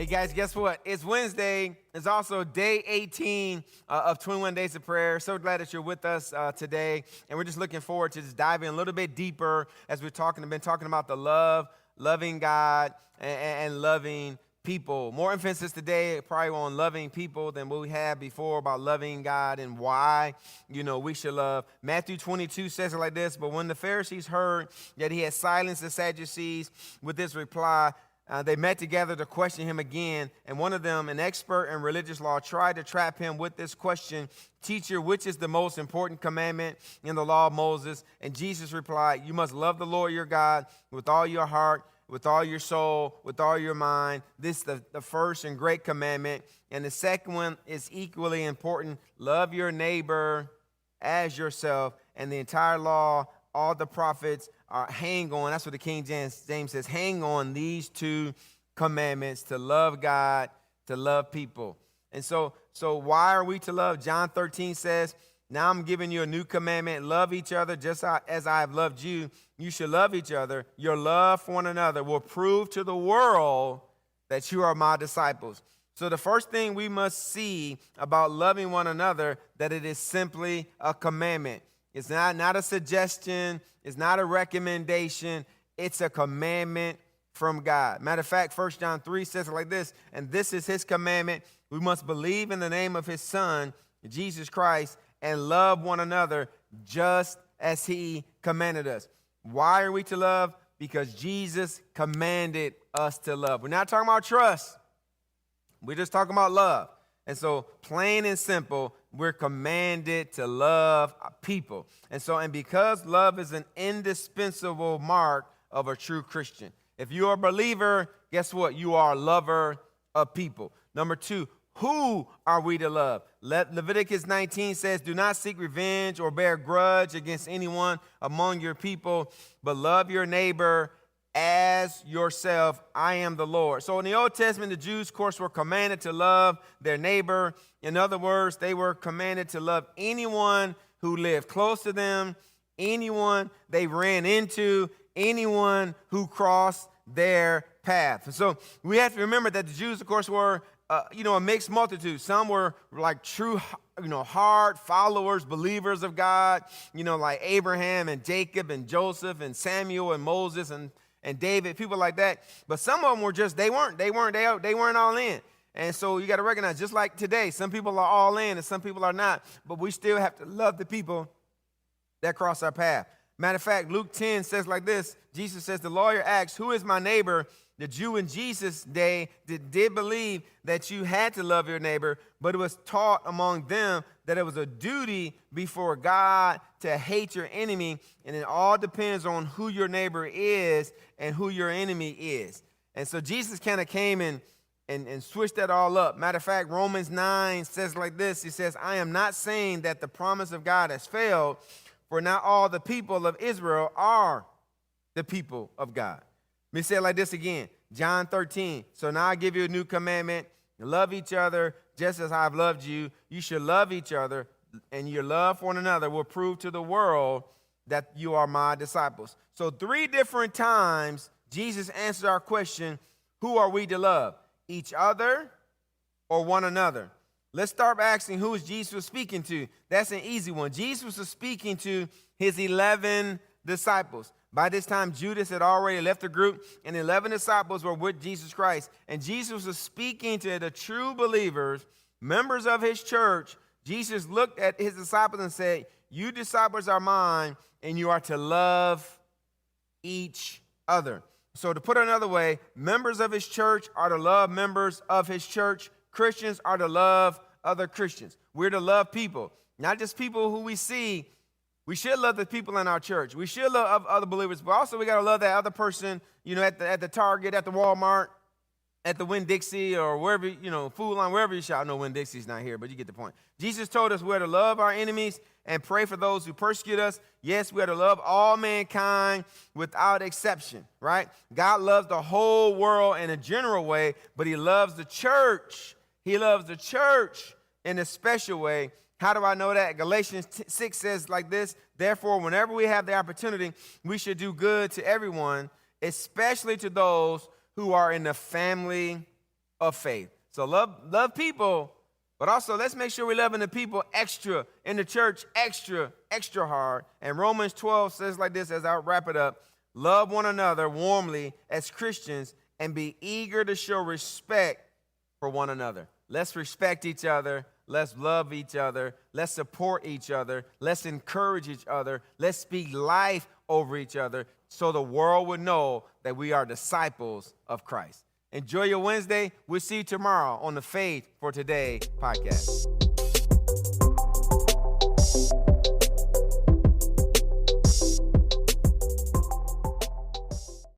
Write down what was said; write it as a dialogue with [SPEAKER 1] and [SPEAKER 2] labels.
[SPEAKER 1] Guys, guess what? It's Wednesday. It's also day 18 of 21 Days of Prayer. So glad that you're with us today. And we're just looking forward to just diving a little bit deeper as been talking about the loving God and loving people. More emphasis today probably on loving people than what we had before about loving God and why, we should love. Matthew 22 says it like this, but when the Pharisees heard that he had silenced the Sadducees with this reply, they met together to question him again, and one of them, an expert in religious law, tried to trap him with this question, "Teacher, which is the most important commandment in the law of Moses?" And Jesus replied, "You must love the Lord your God with all your heart, with all your soul, with all your mind. This is the first and great commandment. And the second one is equally important. Love your neighbor as yourself." And the entire law, all the prophets hang on. That's what the King James says. Hang on these two commandments: to love God, to love people. And so why are we to love? John 13 says, "Now I'm giving you a new commandment. Love each other just as I have loved you. You should love each other. Your love for one another will prove to the world that you are my disciples." So the first thing we must see about loving one another, that it is simply a commandment. It's not a suggestion. It's not a recommendation. It's a commandment from God. Matter of fact, 1 John 3 says it like this, "And this is his commandment. We must believe in the name of his Son, Jesus Christ, and love one another just as he commanded us." Why are we to love? Because Jesus commanded us to love. We're not talking about trust. We're just talking about love. And so, plain and simple, we're commanded to love people. And because love is an indispensable mark of a true Christian. If you're a believer, guess what? You are a lover of people. Number two, who are we to love? Leviticus 19 says, "Do not seek revenge or bear grudge against anyone among your people, but love your neighbor as yourself. I am the Lord." So in the Old Testament, the Jews, of course, were commanded to love their neighbor. In other words, they were commanded to love anyone who lived close to them, anyone they ran into, anyone who crossed their path. And so we have to remember that the Jews, of course, were a mixed multitude. Some were like true, hard followers, believers of God, like Abraham and Jacob and Joseph and Samuel and Moses and David, people like that. But some of them were just, they weren't all in. And so you got to recognize, just like today, some people are all in and some people are not. But we still have to love the people that cross our path. Matter of fact, Luke 10 says like this. Jesus says, "The lawyer asked, 'Who is my neighbor?' The Jew in Jesus' day did believe that you had to love your neighbor, but it was taught among them that it was a duty before God to hate your enemy, and it all depends on who your neighbor is and who your enemy is." And so Jesus kind of came and switched that all up. Matter of fact, Romans 9 says like this. He says, "I am not saying that the promise of God has failed, for not all the people of Israel are the people of God." Let me say it like this again. John 13. "So now I give you a new commandment. Love each other just as I've loved you. You should love each other, and your love for one another will prove to the world that you are my disciples." So 3 different times, Jesus answered our question, who are we to love? Each other or one another? Let's start by asking who is Jesus speaking to. That's an easy one. Jesus was speaking to his 11 disciples. By this time, Judas had already left the group, and the 11 disciples were with Jesus Christ. And Jesus was speaking to the true believers, members of his church. Jesus looked at his disciples and said, "You disciples are mine, and you are to love each other." So to put it another way, members of his church are to love members of his church. Christians are to love other Christians. We're to love people, not just people who we see. We should love the people in our church. We should love other believers, but also we got to love that other person, at the Target, at the Walmart, at the Winn-Dixie, or wherever, Food Line, wherever you shop. I know Winn-Dixie's not here, but you get the point. Jesus told us we're to love our enemies and pray for those who persecute us. Yes, we are to love all mankind without exception, right? God loves the whole world in a general way, but he loves the church. He loves the church in a special way. How do I know that? Galatians 6 says like this: "Therefore, whenever we have the opportunity, we should do good to everyone, especially to those who are in the family of faith. So love people, but also let's make sure we're loving the people extra, in the church extra hard. And Romans 12 says like this, as I wrap it up: love one another warmly as Christians and be eager to show respect for one another. Let's respect each other. Let's love each other. Let's support each other. Let's encourage each other. Let's speak life over each other so the world would know that we are disciples of Christ. Enjoy your Wednesday. We'll see you tomorrow on the Faith for Today podcast.